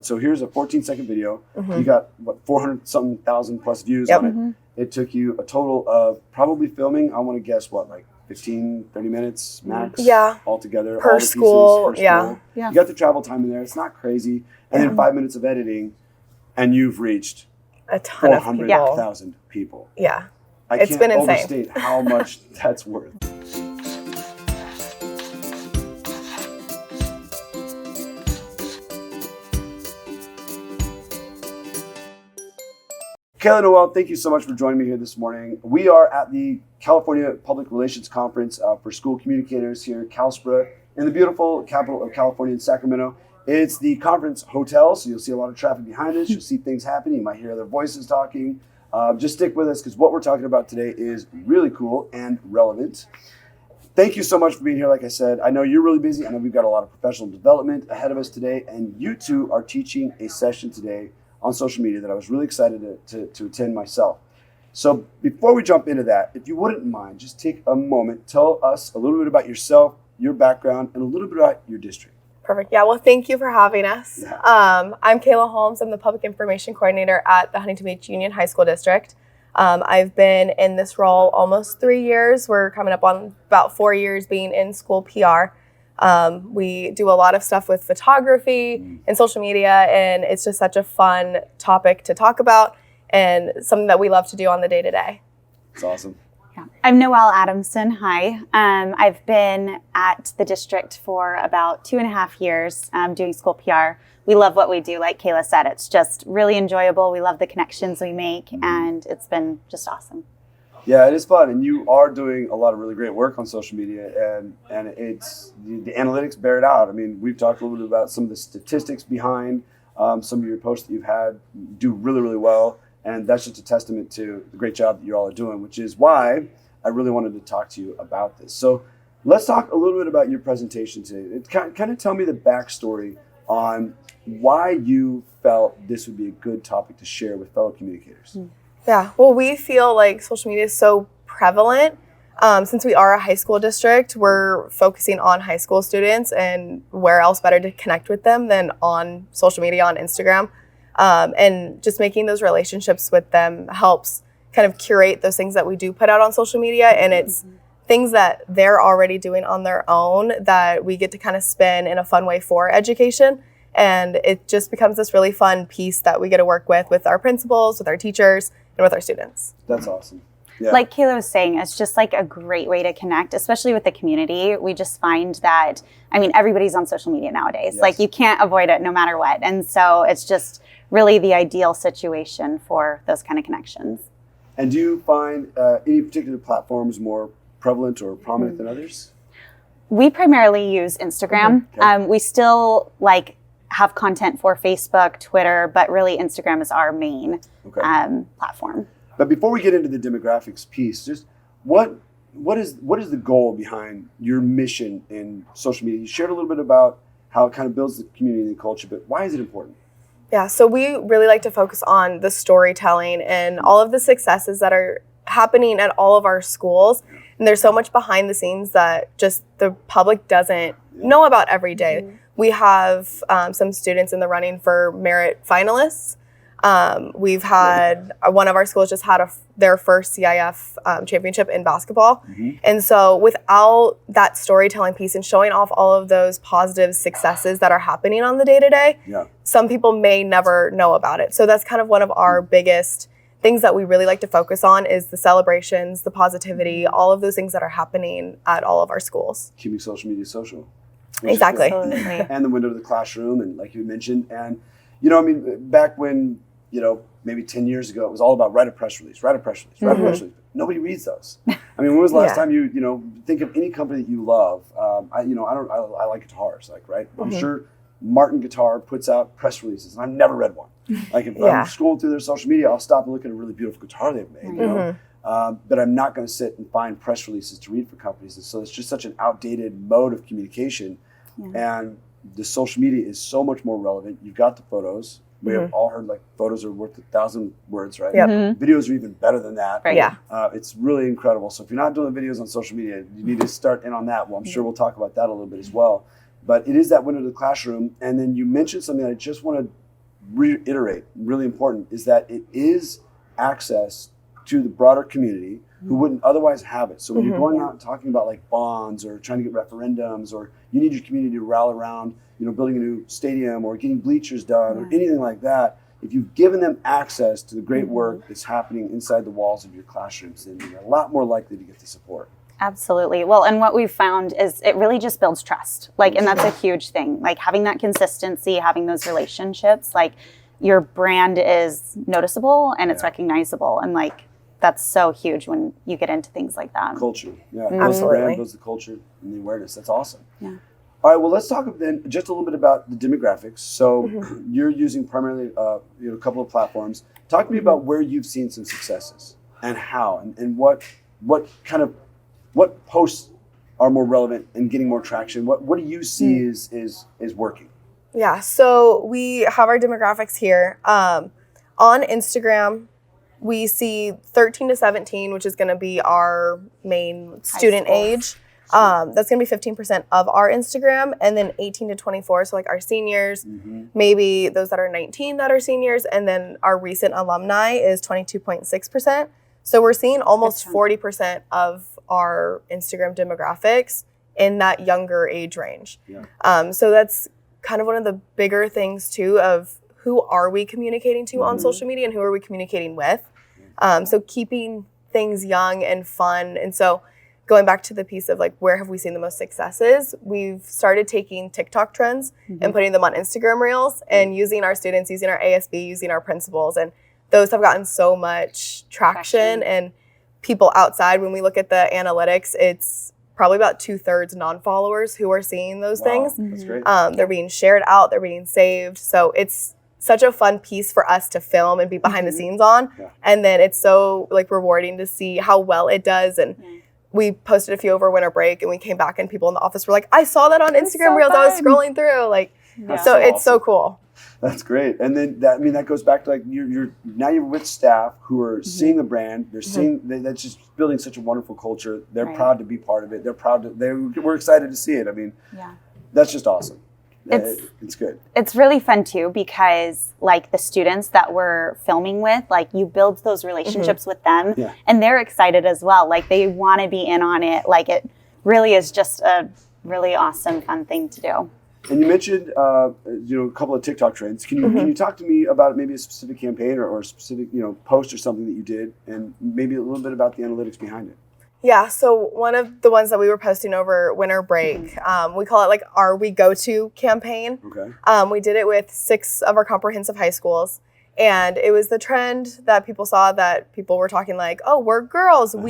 So here's a 14-second video. You got, 400-something thousand plus views on it. It took you a total of probably filming, I want to guess, like 15, 30 minutes max altogether. Per all the school, pieces, per school. You got the travel time in there. It's not crazy. And then 5 minutes of editing, and you've reached a ton of 400,000 people. Yeah. I can't overstate how much that's worth. Kayla Noel, thank you so much for joining me here this morning. We are at the California Public Relations Conference for School Communicators here in CalSPRA in the beautiful capital of California in Sacramento. It's the conference hotel, so you'll see a lot of traffic behind us. You'll see things happening. You might hear other voices talking. Just stick with us because what we're talking about today is really cool and relevant. Thank you so much for being here. Like I said, I know you're really busy. I know we've got a lot of professional development ahead of us today, and you two are teaching a session today on social media that I was really excited to attend myself. So before we jump into that, if you wouldn't mind, just take a moment, tell us a little bit about yourself, your background, and a little bit about your district. Perfect. Yeah, well, thank you for having us. Yeah. I'm Kayla Holmes. I'm the Public Information Coordinator at the Huntington Beach Union High School District. I've been in this role almost 3 years. We're coming up on about 4 years being in school PR. We do a lot of stuff with photography and social media, and it's just such a fun topic to talk about and something that we love to do on the day-to-day. It's awesome. Yeah. I'm Noelle Adamson. Hi. I've been at the district for about 2.5 years doing school PR. We love what we do. Like Kayla said, it's just really enjoyable. We love the connections we make, and it's been just awesome. Yeah, it is fun, and you are doing a lot of really great work on social media, and it's the analytics bear it out. I mean, we've talked a little bit about some of the statistics behind some of your posts that you've had do really, really well, and that's just a testament to the great job that you all are doing, which is why I really wanted to talk to you about this. So let's talk a little bit about your presentation today. Kind of tell me the backstory on why you felt this would be a good topic to share with fellow communicators. Yeah, well, we feel like social media is so prevalent. Since we are a high school district, we're focusing on high school students, and where else better to connect with them than on social media, on Instagram. And just making those relationships with them helps kind of curate those things that we do put out on social media. And it's things that they're already doing on their own that we get to kind of spin in a fun way for education. And it just becomes this really fun piece that we get to work with our principals, with our teachers, and with our students. That's awesome. Yeah. Like Kayla was saying, it's just like a great way to connect, especially with the community. We just find that, I mean, everybody's on social media nowadays. Yes. Like you can't avoid it no matter what. And so it's just really the ideal situation for those kind of connections. And do you find any particular platforms more prevalent or prominent than others? We primarily use Instagram. Okay. We still have content for Facebook, Twitter, but really Instagram is our main platform. But before we get into the demographics piece, just what is the goal behind your mission in social media? You shared a little bit about how it kind of builds the community and the culture, but why is it important? Yeah, so we really like to focus on the storytelling and all of the successes that are happening at all of our schools. And there's so much behind the scenes that just the public doesn't know about every day. Mm-hmm. We have some students in the running for merit finalists. We've had one of our schools just had their first CIF championship in basketball. Mm-hmm. And so without that storytelling piece and showing off all of those positive successes that are happening on the day-to-day, some people may never know about it. So that's kind of one of our biggest things that we really like to focus on is the celebrations, the positivity, all of those things that are happening at all of our schools. Keeping social media social. Exactly. And the window to the classroom, and like you mentioned, and I mean, back when, maybe 10 years ago, it was all about write a press release. Nobody reads those. I mean, when was the last time you think of any company that you love? I like guitars, right? I'm sure Martin Guitar puts out press releases, and I've never read one. Like if I'm scrolling through their social media, I'll stop and look at a really beautiful guitar they've made, but I'm not going to sit and find press releases to read for companies. And so it's just such an outdated mode of communication. And the social media is so much more relevant. You've got the photos. We have all heard photos are worth 1,000 words, right? Yep. Videos are even better than that. Right. Yeah. It's really incredible. So if you're not doing videos on social media, you need to start in on that. Well, I'm sure we'll talk about that a little bit as well. But it is that window to the classroom. And then you mentioned something that I just want to reiterate, really important, is that it is access to the broader community who wouldn't otherwise have it. So when you're going out and talking about like bonds or trying to get referendums, or you need your community to rally around, building a new stadium or getting bleachers done or anything like that, if you've given them access to the great work that's happening inside the walls of your classrooms, then you're a lot more likely to get the support. Absolutely. Well, and what we've found is it really just builds trust. And that's a huge thing. Having that consistency, having those relationships, your brand is noticeable and it's recognizable. And that's so huge when you get into things like that. Culture. Yeah. Absolutely. The brand builds the culture and the awareness. That's awesome. Yeah. All right. Well, let's talk then just a little bit about the demographics. So you're using primarily a couple of platforms. Talk to me about where you've seen some successes and how, and what posts are more relevant and getting more traction. What do you see is working? Yeah. So we have our demographics here. On Instagram, we see 13 to 17, which is going to be our main student age. That's going to be 15% of our Instagram, and then 18 to 24, so our seniors, maybe those that are 19 that are seniors, and then our recent alumni is 22.6%. So we're seeing almost 40% of our Instagram demographics in that younger age range. Yeah. So that's kind of one of the bigger things too, of who are we communicating to on social media and who are we communicating with. So keeping things young and fun. And so going back to the piece of where have we seen the most successes, we've started taking TikTok trends and putting them on Instagram Reels and using our students, using our ASB, using our principals. And those have gotten so much traction. And people outside, when we look at the analytics, it's probably about 2/3 non-followers who are seeing those things. That's great. They're being shared out, they're being saved. So it's such a fun piece for us to film and be behind the scenes on. Yeah. And then it's so rewarding to see how well it does. And we posted a few over winter break and we came back and people in the office were like, I saw that on Instagram Reels. I was scrolling through. So it's so cool. That's great. And then that goes back to you're with staff who are seeing the brand. They're seeing that's just building such a wonderful culture. They're proud to be part of it. We're excited to see it. I mean, that's just awesome. It's good. It's really fun too, because the students that we're filming with, you build those relationships with them and they're excited as well. They want to be in on it. It really is just a really awesome, fun thing to do. And you mentioned, a couple of TikTok trends. Can you talk to me about maybe a specific campaign or a specific, post or something that you did, and maybe a little bit about the analytics behind it? Yeah, so one of the ones that we were posting over winter break, we call it our We Go To campaign. Okay. We did it with 6 of our comprehensive high schools, and it was the trend that people saw, that people were talking oh, we're girls, and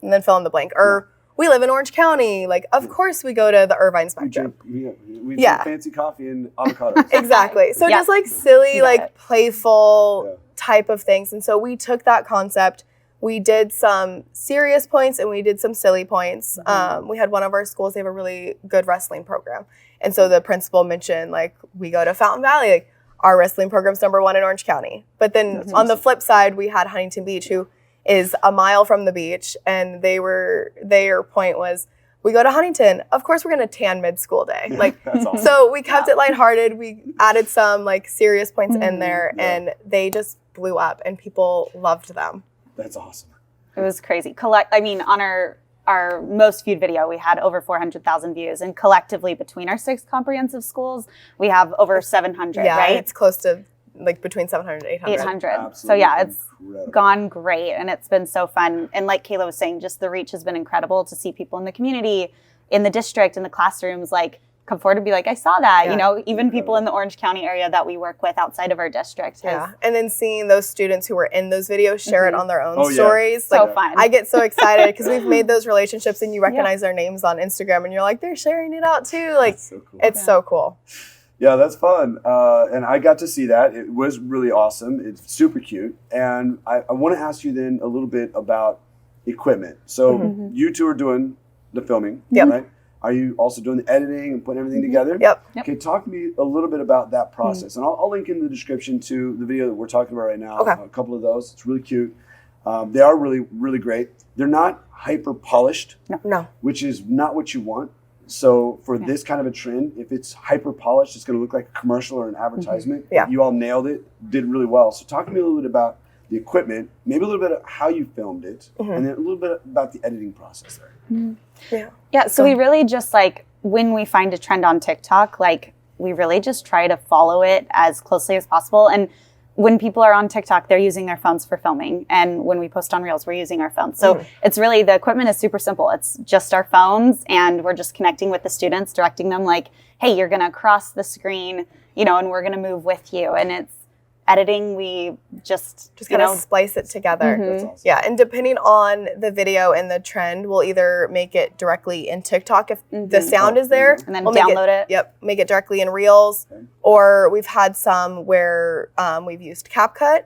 then fill in the blank, or we live in Orange County. Of course we go to the Irvine Spectrum. We drink fancy coffee and avocados. Exactly. So just silly, playful type of things. And so we took that concept. We did some serious points and we did some silly points. We had one of our schools, they have a really good wrestling program. And so the principal mentioned, we go to Fountain Valley. Our wrestling program's #1 in Orange County. But then on the flip side, we had Huntington Beach, who is a mile from the beach. And their point was, we go to Huntington, of course we're going to tan mid-school day. That's awesome. So we kept it lighthearted. We added some serious points in there and they just blew up and people loved them. That's awesome. It was crazy. On our most viewed video, we had over 400,000 views, and collectively between our 6 comprehensive schools, we have over 700, right? It's close to between 700 and 800. 800. Absolutely. So it's gone great, and it's been so fun. And like Kayla was saying, just the reach has been incredible to see people in the community, in the district, in the classrooms, come forward and be I saw that, even people in the Orange County area that we work with outside of our district. Yeah. And then seeing those students who were in those videos share it on their own stories. So fun. I get so excited because we've made those relationships and you recognize their names on Instagram and you're they're sharing it out too. So cool. It's so cool. Yeah, that's fun. And I got to see that. It was really awesome. It's super cute. And I want to ask you then a little bit about equipment. So you two are doing the filming, right? Are you also doing the editing and putting everything together? Yep. Okay, talk to me a little bit about that process. And I'll link in the description to the video that we're talking about right now. A couple of those. It's really cute. They are really, really great. They're not hyper polished. No. Which is not what you want. So for this kind of a trend, if it's hyper polished, it's going to look like a commercial or an advertisement. Yeah. You all nailed it, did really well. So talk to me a little bit about the equipment, maybe a little bit of how you filmed it, and then a little bit about the editing process there. Yeah, so we really just like, when we find a trend on TikTok, like we really just try to follow it as closely as possible. And when people are on TikTok, they're using their phones for filming. And when we post on Reels, we're using our phones. So it's really, the equipment is super simple. It's just our phones, and we're just connecting with the students, directing them like, hey, you're going to cross the screen, you know, and we're going to move with you. And it's editing, we just kind of splice it together. That's awesome. Yeah, and depending on the video and the trend, we'll either make it directly in TikTok if the sound is there, and then we'll download it. Yep, make it directly in Reels. Or we've had some where we've used CapCut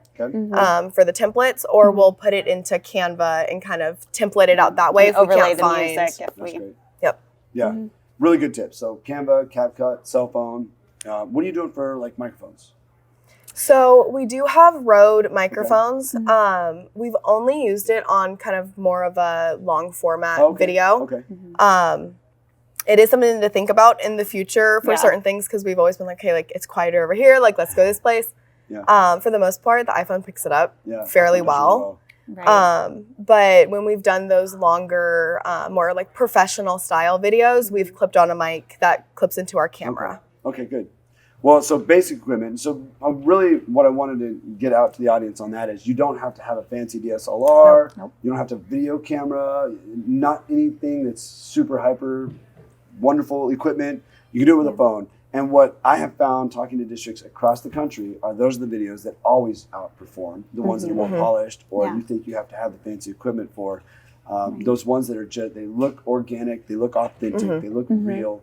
for the templates, or we'll put it into Canva and kind of template it out that way if we overlay can't the find. music. If That's we, great. Yep. Yeah, really good tips. So Canva, CapCut, cell phone. What are you doing for like microphones? So we do have Rode microphones. We've only used it on kind of more of a long format video. Okay. It is something to think about in the future for certain things, because we've always been like, hey, like it's quieter over here, like let's go this place. Yeah. For the most part, the iPhone picks it up Yeah. fairly That's well. right. But when we've done those longer, more like professional style videos, we've clipped on a mic that clips into our camera. Okay, good. Well, so basic equipment. So really what I wanted to get out to the audience on that is you don't have to have a fancy DSLR. Nope. You don't have to have video camera, not anything that's super hyper wonderful equipment. You can do it with a phone. And what I have found talking to districts across the country are those are the videos that always outperform the ones that are more polished, or you think you have to have the fancy equipment for. Those ones that are just, they look organic, they look authentic, they look real.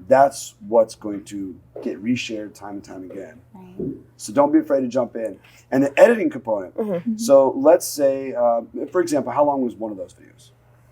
That's what's going to get reshared time and time again. Right. So don't be afraid to jump in. And the editing component. So let's say, for example, how long was one of those videos?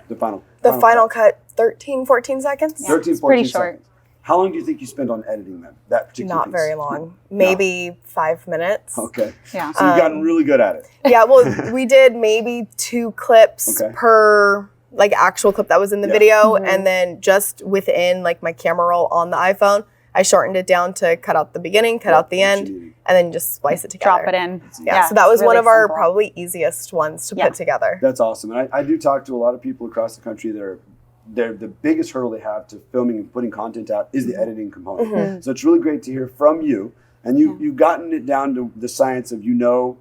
The final cut, 13, 14 seconds? 13, 14 pretty short. seconds. How long do you think you spend on editing them? That particular Not piece? very long. Maybe 5 minutes. Okay. Yeah. So you've gotten really good at it. Yeah, well, we did maybe 2 clips per like actual clip that was in the video, and then just within like my camera roll on the iPhone, I shortened it down to cut out the beginning, cut out the end, and then just splice it together. Drop it in. Yeah, so that was really one of our simple. probably easiest ones to put together. That's awesome. And I do talk to a lot of people across the country that are the biggest hurdle they have to filming and putting content out is the editing component. So it's really great to hear from you. And you've gotten it down to the science of,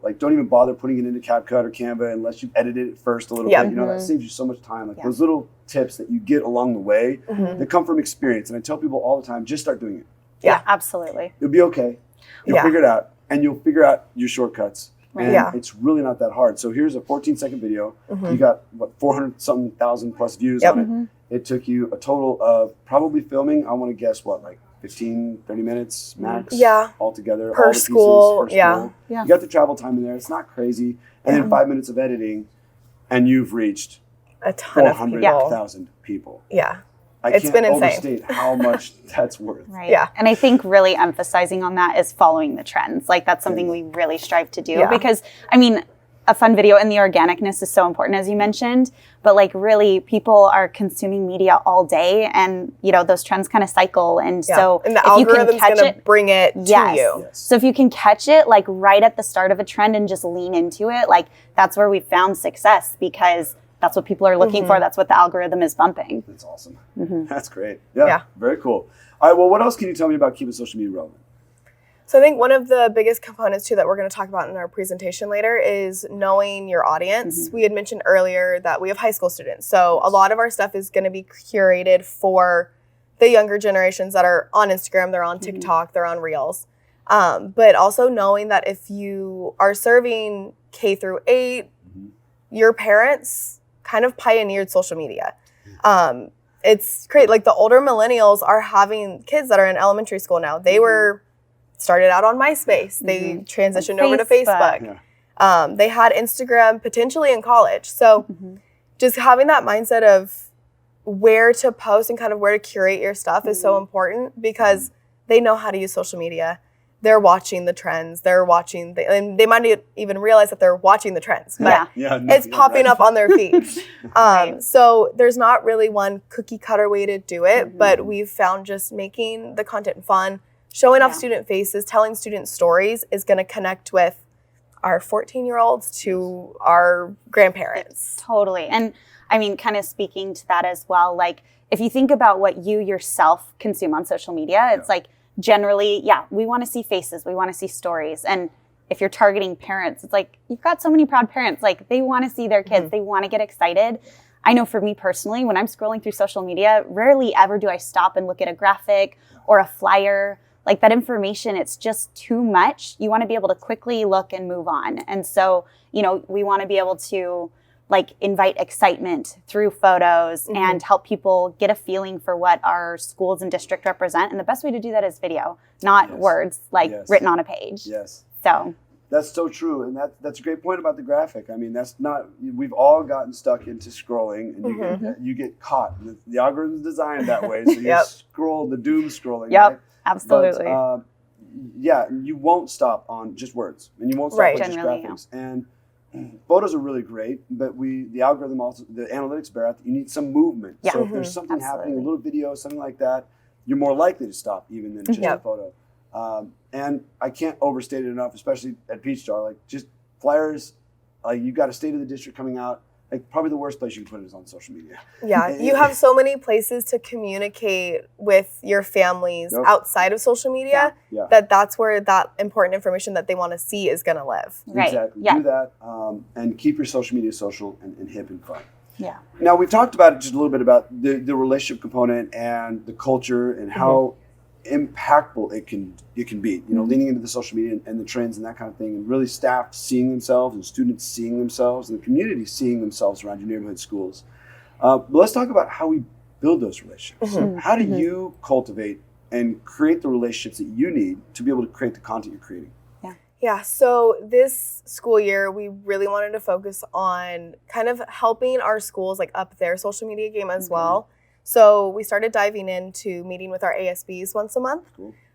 like, don't even bother putting it into CapCut or Canva unless you've edited it first a little bit. That saves you so much time. Like those little tips that you get along the way that come from experience. And I tell people all the time, just start doing it. Yeah, absolutely. You'll be okay. You'll figure it out. And you'll figure out your shortcuts. And it's really not that hard. So here's a 14-second video. You got, 400-something thousand plus views on it. It took you a total of probably filming, I want to guess, like 15, 30 minutes max altogether. Per all the school, pieces, per school. Yeah. You got the travel time in there. It's not crazy. And then 5 minutes of editing, and you've reached a ton of people. 400,000 people. Yeah. I can't overstate how much that's worth. Right. Yeah. And I think really emphasizing on that is following the trends. Like that's something we really strive to do because, I mean, a fun video and the organicness is so important, as you mentioned, but like really people are consuming media all day, and those trends kind of cycle. And so and the if you can algorithm's catch gonna it, bring it to you. Yes. So if you can catch it like right at the start of a trend and just lean into it, like that's where we found success, because that's what people are looking for. That's what the algorithm is bumping. That's awesome. That's great. Yeah. Very cool. All right. Well, what else can you tell me about keeping social media relevant? So I think one of the biggest components too that we're going to talk about in our presentation later is knowing your audience. We had mentioned earlier that we have high school students. So a lot of our stuff is going to be curated for the younger generations that are on Instagram, they're on TikTok, they're on Reels. But also knowing that if you are serving K through 8, your parents kind of pioneered social media. It's great. Like the older millennials are having kids that are in elementary school now. They were started out on MySpace. They transitioned over to Facebook. They had Instagram potentially in college. So just having that mindset of where to post and kind of where to curate your stuff is so important, because they know how to use social media. they're watching the trends. They're watching, and they might not even realize that they're watching the trends, but it's popping up on their feed. So there's not really one cookie cutter way to do it, but we've found just making the content fun, showing off student faces, telling student stories is going to connect with our 14-year-olds to our grandparents. Totally. And I mean, kind of speaking to that as well, like if you think about what you yourself consume on social media, it's like generally, we want to see faces, we want to see stories. And if you're targeting parents, it's like, you've got so many proud parents, like they want to see their kids, they want to get excited. I know for me personally, when I'm scrolling through social media, rarely ever do I stop and look at a graphic or a flyer. Like that information, it's just too much. You want to be able to quickly look and move on. And so, you know, we want to be able to like invite excitement through photos and help people get a feeling for what our schools and district represent. And the best way to do that is video, not words like written on a page. So that's so true. And that's a great point about the graphic. I mean, that's not, we've all gotten stuck into scrolling and you get caught. The algorithm is designed that way. So you scroll, the doom scrolling. Right? Absolutely. But, you won't stop on just words and you won't stop on just graphics. And photos are really great, but the algorithm also, the analytics bear out that you need some movement. So if there's something happening, a little video, something like that, you're more likely to stop even than just a photo. And I can't overstate it enough, especially at Peachjar, like just flyers, like you've got a state of the district coming out. Like probably the worst place you can put it is on social media. Yeah, you have so many places to communicate with your families outside of social media that's where that important information that they want to see is going to live. Exactly. Do that and keep your social media social and hip and fun. Now we've talked about it just a little bit about the relationship component and the culture and how impactful it can be, you know, leaning into the social media and the trends and that kind of thing, and really staff seeing themselves and students seeing themselves and the community seeing themselves around your neighborhood schools. But let's talk about how we build those relationships. So how do you cultivate and create the relationships that you need to be able to create the content you're creating? Yeah, so this school year, we really wanted to focus on kind of helping our schools like up their social media game as well. So we started diving into meeting with our ASBs once a month.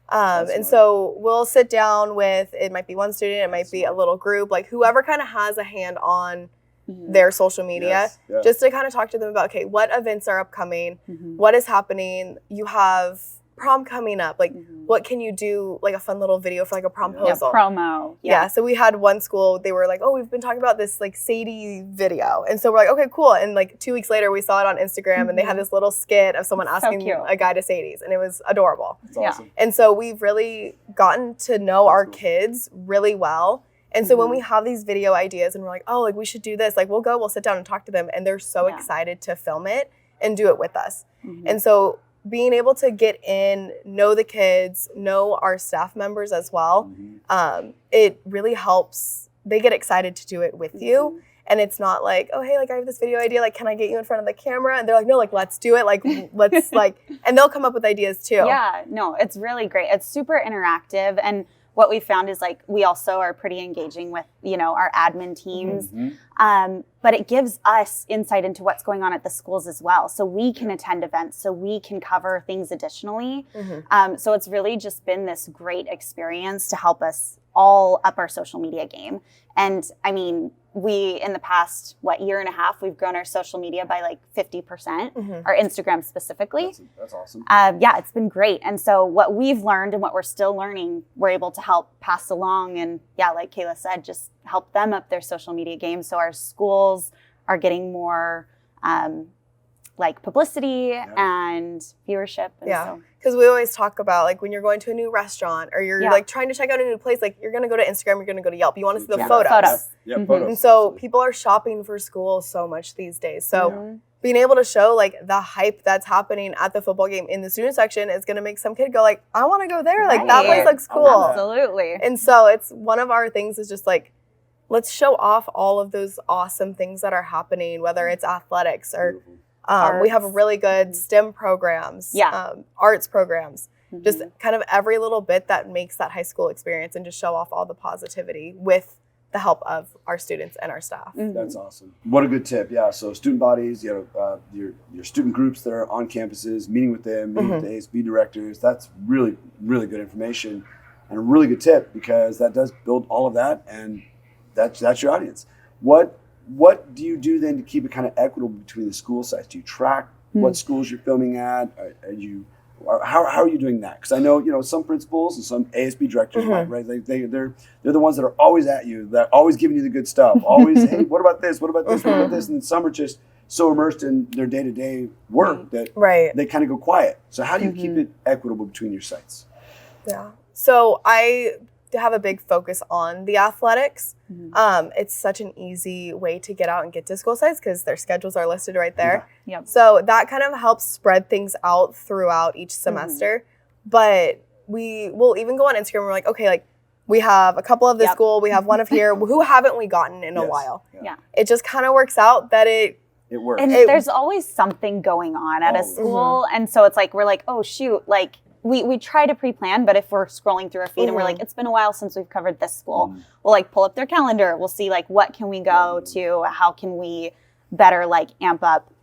And so we'll sit down with, it might be one student, it might be a little group, like whoever kind of has a hand on their social media, just to kind of talk to them about, okay, what events are upcoming, what is happening, you have prom coming up, like what can you do, like a fun little video for like a promposal. Promo. So we had one school, they were like, oh, we've been talking about this like Sadie video. And so we're like, okay, cool. And like 2 weeks later, we saw it on Instagram and they had this little skit of someone asking a guy to Sadie's, and it was adorable. That's awesome. And so we've really gotten to know our kids really well. And so when we have these video ideas and we're like, oh, like we should do this, like we'll sit down and talk to them, and they're so excited to film it and do it with us. And so being able to get in, know the kids, know our staff members as well, it really helps. They get excited to do it with you. And it's not like, oh, hey, like I have this video idea, like, can I get you in front of the camera? And they're like, no, like, let's do it. Like, let's like, and they'll come up with ideas too. Yeah, no, it's really great. It's super interactive. And what we found is like, we also are pretty engaging with, you know, our admin teams. But it gives us insight into what's going on at the schools as well. So we can attend events, so we can cover things additionally. So it's really just been this great experience to help us all up our social media game. And I mean, we, in the past, year and a half, we've grown our social media by like 50%, our Instagram specifically. That's awesome. Yeah, it's been great. And so what we've learned and what we're still learning, we're able to help pass along. And yeah, like Kayla said, just help them up their social media game. So our schools are getting more like publicity and viewership. And so. Because we always talk about like when you're going to a new restaurant or you're like trying to check out a new place, like you're going to go to Instagram, you're going to go to Yelp. You want to see the photos. Photos. And so people are shopping for school so much these days. So being able to show like the hype that's happening at the football game in the student section is going to make some kid go like, I want to go there. Like that place looks cool. Absolutely. And so it's one of our things is just like, let's show off all of those awesome things that are happening, whether it's athletics or we have really good STEM programs, arts programs, just kind of every little bit that makes that high school experience and just show off all the positivity with the help of our students and our staff. That's awesome. What a good tip. Yeah. So student bodies, you know, your student groups that are on campuses, meeting with them, meeting with the ASB directors. That's really, really good information. and a really good tip, because that does build all of that, and that's your audience. What do you do then to keep it kind of equitable between the school sites? Do you track what schools you're filming at? How are you doing that? Because I know, some principals and some ASB directors, right? They're the ones that are always at you, that are always giving you the good stuff. Always, hey, what about this? What about this? What about this? And some are just so immersed in their day-to-day work that they kind of go quiet. So how do you keep it equitable between your sites? Yeah. So I have a big focus on the athletics. It's such an easy way to get out and get to school sites because their schedules are listed right there. Yeah. Yep. So that kind of helps spread things out throughout each semester. But we will even go on Instagram and we're like, okay, like we have a couple of this school, we have one of here. Who haven't we gotten in a while? Yeah. It just kind of works out that it works. And there's always something going on at a school. And so it's like, we're like, oh shoot, like we try to pre-plan, but if we're scrolling through our feed and we're like, it's been a while since we've covered this school, we'll like pull up their calendar. We'll see like, what can we go to? How can we better like amp up,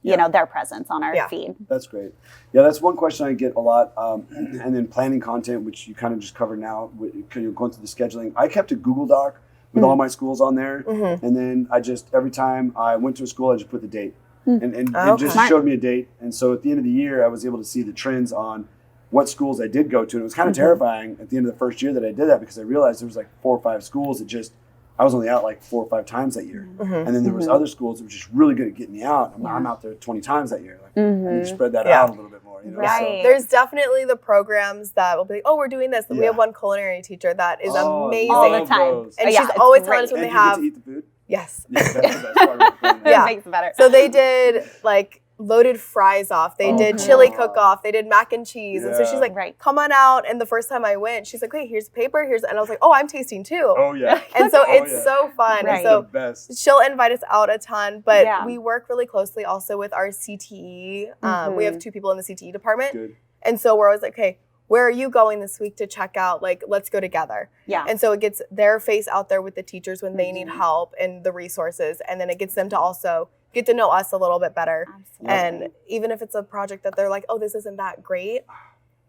you know, their presence on our feed? That's great. Yeah, that's one question I get a lot. And then planning content, which you kind of just covered now, going through the scheduling. I kept a Google Doc with all my schools on there. And then every time I went to a school, I just put the date. And it just showed me a date. And so at the end of the year, I was able to see the trends on what schools I did go to. And it was kind of terrifying at the end of the first year that I did that, because I realized there was like 4 or 5 schools that I was only out like 4 or 5 times that year. And then there was other schools that were just really good at getting me out. I'm out there 20 times that year. Like, and you spread that out a little bit more. You know? Right. So there's definitely the programs that will be like, oh, we're doing this. We have one culinary teacher that is amazing. All the time. And she's always telling us when And they you get have. to eat the food? Yes. Yeah, that's the best part of it. It makes it better. So they did like loaded fries off. They did chili cook off. They did mac and cheese. And so she's like, come on out. And the first time I went, she's like, wait, here's the paper. And I was like, oh, I'm tasting too. Oh, yeah. And so it's so fun. Right. And so the best. she'll invite us out a ton, but we work really closely also with our CTE. We have 2 people in the CTE department. Good. And so we're always like, okay, where are you going this week to check out? Like, let's go together. Yeah. And so it gets their face out there with the teachers when they need help and the resources. And then it gets them to also get to know us a little bit better. Absolutely. And even if it's a project that they're like, oh, this isn't that great,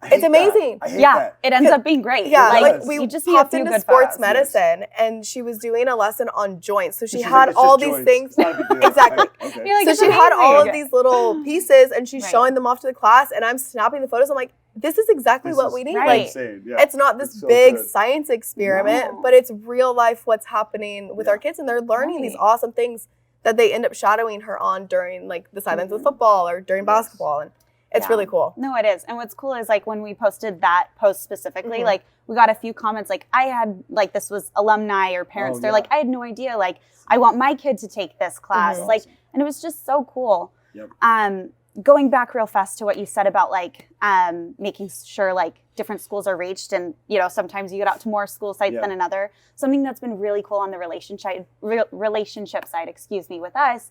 it's amazing. It ends up being great. Yeah, like we you just popped need a few into good sports photos. medicine, and she was doing a lesson on joints. So she She's had like, it's all just these joints. things. It's not a big deal. Exactly. Okay. You're like, So it's she had all of amazing. these little pieces, and she's Right. showing them off to the class, and I'm snapping the photos. I'm like, this is exactly what we need. right. Like, Insane. Yeah. it's not this It's so big good. science experiment, No. but it's real life what's happening with our kids, and they're learning these awesome things that they end up shadowing her on during like the sidelines of football or during basketball, and it's really cool. No, it is. And what's cool is like when we posted that post specifically, like we got a few comments like I had like this was alumni or parents. They're like, I had no idea. Like I want my kid to take this class. Like, and it was just so cool. Yep. Going back real fast to what you said about like making sure like different schools are reached, and you know sometimes you get out to more school sites than another. Something that's been really cool on the relationship side, with us,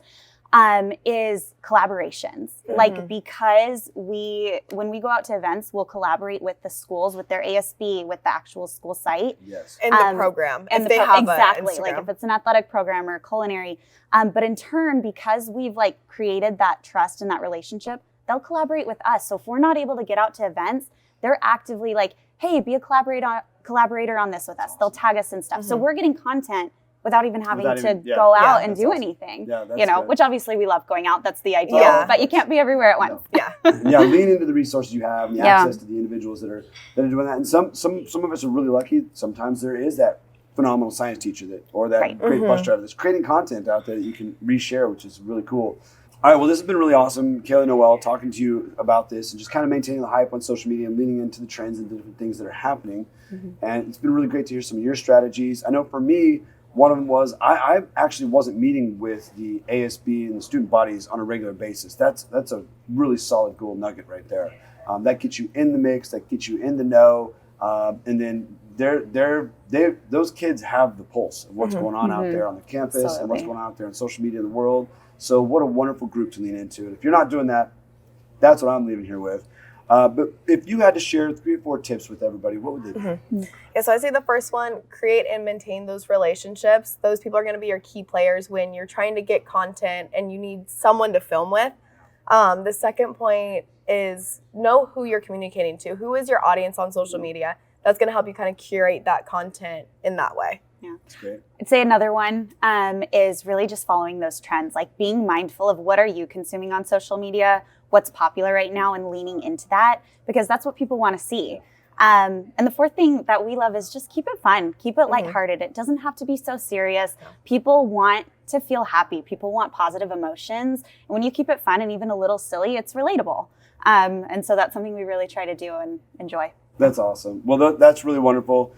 is collaborations. Like because when we go out to events, we'll collaborate with the schools, with their ASB, with the actual school site. Yes. And the program, And if they have exactly an like Instagram. if it's an athletic program or culinary, but in turn, because we've like created that trust and that relationship, they'll collaborate with us. So if we're not able to get out to events, they're actively like, hey, be a collaborator on this with us. They'll tag us and stuff. So we're getting content without even having to go out and do anything. Yeah, that's you know, good. which obviously we love going out. That's the ideal, but you can't be everywhere at once. Yeah. Yeah, lean into the resources you have and the access to the individuals that are doing that. And some of us are really lucky. Sometimes there is that phenomenal science teacher or that great bus driver that's creating content out there that you can reshare, which is really cool. All right, well, this has been really awesome, Kayla Noel, talking to you about this and just kind of maintaining the hype on social media and leaning into the trends and the different things that are happening. And it's been really great to hear some of your strategies. I know for me, one of them was I actually wasn't meeting with the ASB and the student bodies on a regular basis. That's a really solid gold nugget right there. That gets you in the mix, that gets you in the know, and then those kids have the pulse of what's going on out there on the campus and what's going on out there in social media in the world. So what a wonderful group to lean into. And if you're not doing that, that's what I'm leaving here with. But if you had to share 3 or 4 tips with everybody, what would they be? Yeah, so I say the first one, create and maintain those relationships. Those people are going to be your key players when you're trying to get content and you need someone to film with. The second point is know who you're communicating to. Who is your audience on social media? that's going to help you kind of curate that content in that way. Yeah, That's great. I'd say another one is really just following those trends, like being mindful of what are you consuming on social media, what's popular right now, and leaning into that, because that's what people want to see. And the fourth thing that we love is just keep it fun, keep it lighthearted. It doesn't have to be so serious. People want to feel happy. People want positive emotions. And when you keep it fun and even a little silly, it's relatable. And so that's something we really try to do and enjoy. That's awesome. Well, that's really wonderful.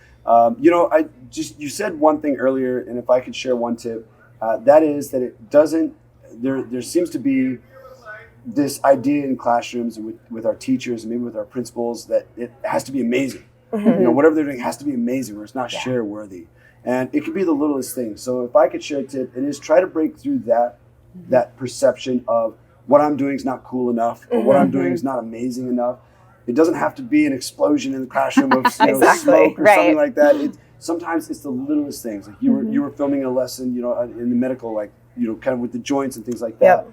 You said one thing earlier, and if I could share one tip, that is that it doesn't, there seems to be this idea in classrooms with our teachers and maybe with our principals that it has to be amazing. Whatever they're doing has to be amazing, or it's not share worthy. And it could be the littlest thing. So if I could share a tip, it is try to break through that perception of what I'm doing is not cool enough, or what I'm doing is not amazing enough. It doesn't have to be an explosion in the classroom of smoke or something like that. Sometimes it's the littlest things. Like you were filming a lesson, in the medical, like kind of with the joints and things like that.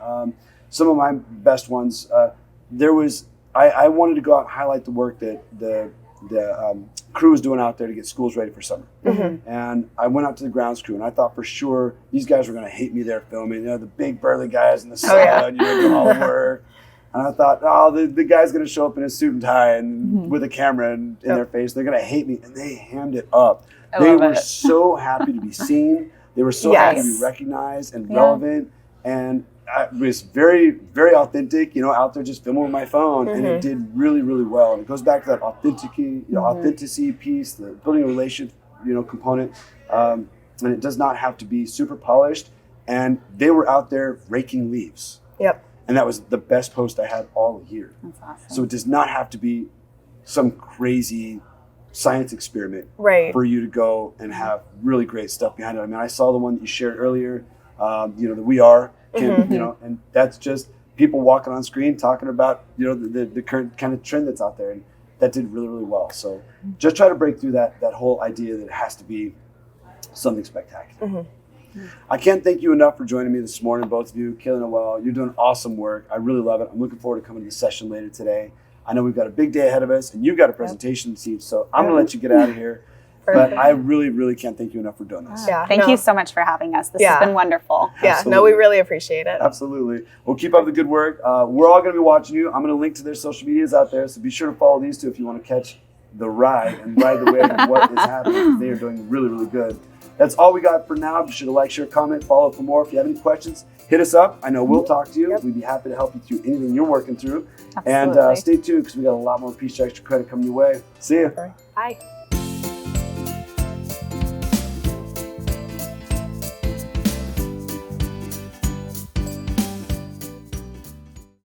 Some of my best ones. I wanted to go out and highlight the work that the crew was doing out there to get schools ready for summer. And I went out to the grounds crew, and I thought for sure these guys were going to hate me there filming. The big burly guys in the sun, doing all the work. And I thought, the guy's going to show up in a suit and tie and with a camera in their face. They're going to hate me. And they hammed it up. They were so happy to be seen. They were so happy to be recognized and relevant. And it was very, very authentic, out there just filming with my phone. And it did really, really well. And it goes back to that authenticity piece, the building a relationship, component. And it does not have to be super polished. And they were out there raking leaves. And that was the best post I had all year. That's awesome. So it does not have to be some crazy science experiment for you to go and have really great stuff behind it. I mean, I saw the one that you shared earlier, the We Are, and that's just people walking on screen talking about, the current kind of trend that's out there. And that did really, really well. So just try to break through that whole idea that it has to be something spectacular. I can't thank you enough for joining me this morning, both of you. Killing it well. You're doing awesome work. I really love it. I'm looking forward to coming to the session later today. I know we've got a big day ahead of us, and you've got a presentation to teach, so I'm going to let you get out of here. But I really, really can't thank you enough for doing this. Thank you so much for having us. This has been wonderful. We really appreciate it. Absolutely. Well, keep up the good work. We're all going to be watching you. I'm going to link to their social medias out there, so be sure to follow these two if you want to catch the ride and ride the wave of what is happening. They are doing really, really good. That's all we got for now. Be sure to like, share, comment, follow for more. If you have any questions, hit us up. I know we'll talk to you. We'd be happy to help you through anything you're working through. Absolutely. And stay tuned because we got a lot more Peachjar extra credit coming your way. See ya. Bye.